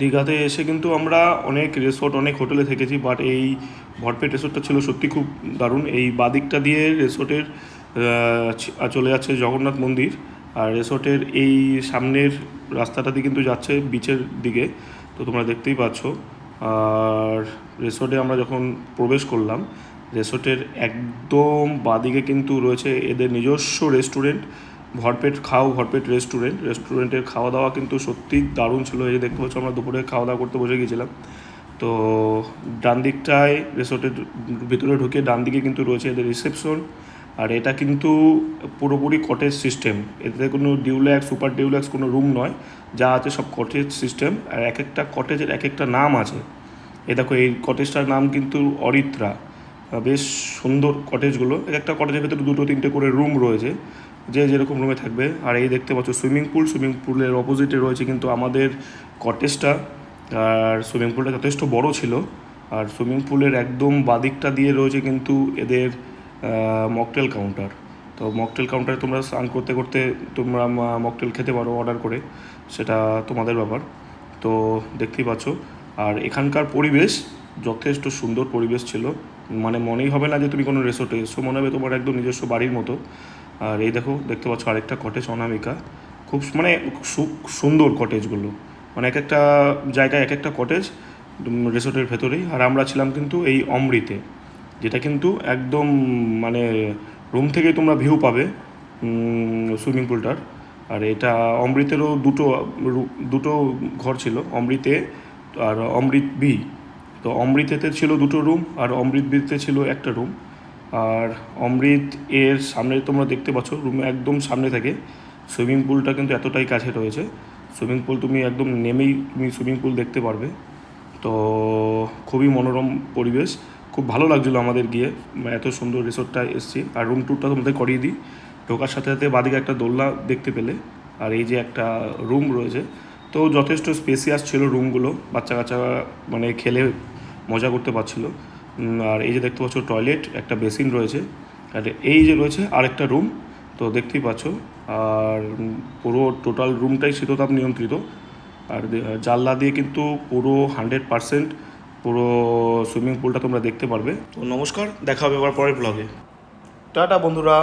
দীঘাতে এসে কিন্তু আমরা অনেক রিসোর্ট অনেক হোটেলে থেকেছি, বাট এই ভরপেট রিসোর্টটা ছিল সত্যি খুব দারুণ। এই বাদিকটা দিয়ে রিসোর্টের চলে যাচ্ছে জগন্নাথ মন্দির, আর রিসোর্টের এই সামনের রাস্তাটা দিয়ে কিন্তু যাচ্ছে বিচের দিকে, তো তোমরা দেখতেই পাচ্ছ। আর রিসোর্টে আমরা যখন প্রবেশ করলাম, রিসোর্টের একদম বাদিকে কিন্তু রয়েছে এদের নিজস্ব রেস্টুরেন্ট, ভরপেট রেস্টুরেন্টের খাওয়া দাওয়া কিন্তু সত্যি দারুণ ছিল। এই যে দেখতে পাচ্ছ, আমরা দুপুরে খাওয়া দাওয়া করতে বসে গিয়েছিলাম। তো ডান দিকটায় রিসোর্টের ভিতরে ঢুকে ডান দিকে কিন্তু রয়েছে এদের রিসেপশন। আর এটা কিন্তু পুরোপুরি কটেজ সিস্টেম, এতে কোনো ডিউল্যাক্স সুপার ডিউল্যাক্স কোনো রুম নয়, যা আছে সব কটেজ সিস্টেম। আর এক একটা কটেজের এক একটা নাম আছে। এই দেখো, এই কটেজটার নাম কিন্তু অরিত্রা। বেশ সুন্দর কটেজগুলো, এক একটা কটেজের ভেতরে দুটো তিনটে করে রুম রয়েছে, যে যেরকম রুমে থাকবে। আর এই দেখতে পাচ্ছ সুইমিং পুলের অপোজিটে রয়েছে কিন্তু আমাদের কটেজটা। আর সুইমিং পুলটা যথেষ্ট বড় ছিল। আর সুইমিং পুলের একদম বাদিকটা দিয়ে রয়েছে কিন্তু এদের মকটেল কাউন্টার। তো মকটেল কাউন্টারে তোমরা স্নান করতে করতে তোমরা মকটেল খেতে পারো অর্ডার করে, সেটা তোমাদের ব্যাপার। তো দেখতেই পাচ্ছ। আর এখানকার পরিবেশ যথেষ্ট সুন্দর পরিবেশ ছিল, মানে মনেই হবে না যে তুমি কোনো রিসোর্টে এসো, মনে হবে তোমার একদম নিজস্ব বাড়ির মতো। আর এই দেখো, দেখতে পাচ্ছ আরেকটা কটেজ অনামিকা। খুব মানে সুন্দর কটেজগুলো, মানে এক একটা জায়গায় এক একটা কটেজ রিসোর্টের ভেতরেই। আর আমরা ছিলাম কিন্তু এই অমৃতে, যেটা কিন্তু একদম মানে রুম থেকেই তোমরা ভিউ পাবে সুইমিং পুলটার। আর এটা অমৃতেরও দুটো ঘর ছিল, অমৃতে আর অমৃত বি। তো অমৃতেতে ছিল দুটো রুম, আর অমৃত বিতে ছিল একটা রুম। আর অমৃত এর সামনে তোমরা দেখতে পাচ্ছ, রুমে একদম সামনে থেকে সুইমিং পুলটা কিন্তু এতটাই কাছে রয়েছে। সুইমিং পুল তুমি একদম নেমেই তুমি সুইমিং পুল দেখতে পারবে। তো খুবই মনোরম পরিবেশ, খুব ভালো লাগছিলো আমাদের গিয়ে, এত সুন্দর রিসোর্টটায় এসেছি। আর রুম ট্যুরটা তোমাদের করিয়ে দিই। ঢোকার সাথে সাথে বাদিকে একটা দোলনা দেখতে পেলে, আর এই যে একটা রুম রয়েছে, তো যথেষ্ট স্পেসিয়াস ছিল রুমগুলো, বাচ্চা কাচ্চা মানে খেলে মজা করতে পারছিল। আর এই যে দেখতে পাচ্ছ টয়লেট, একটা বেসিন রয়েছে, আর এই যে রয়েছে আরেকটা রুম, তো দেখতেই পাচ্ছ। আর পুরো টোটাল রুমটাই শীততাপ নিয়ন্ত্রিত। আর জানলা দিয়ে কিন্তু পুরো 100% পুরো সুইমিং পুলটা তোমরা দেখতে পারবে। তো নমস্কার, দেখা হবে আবার পরের ব্লগে। টাটা বন্ধুরা।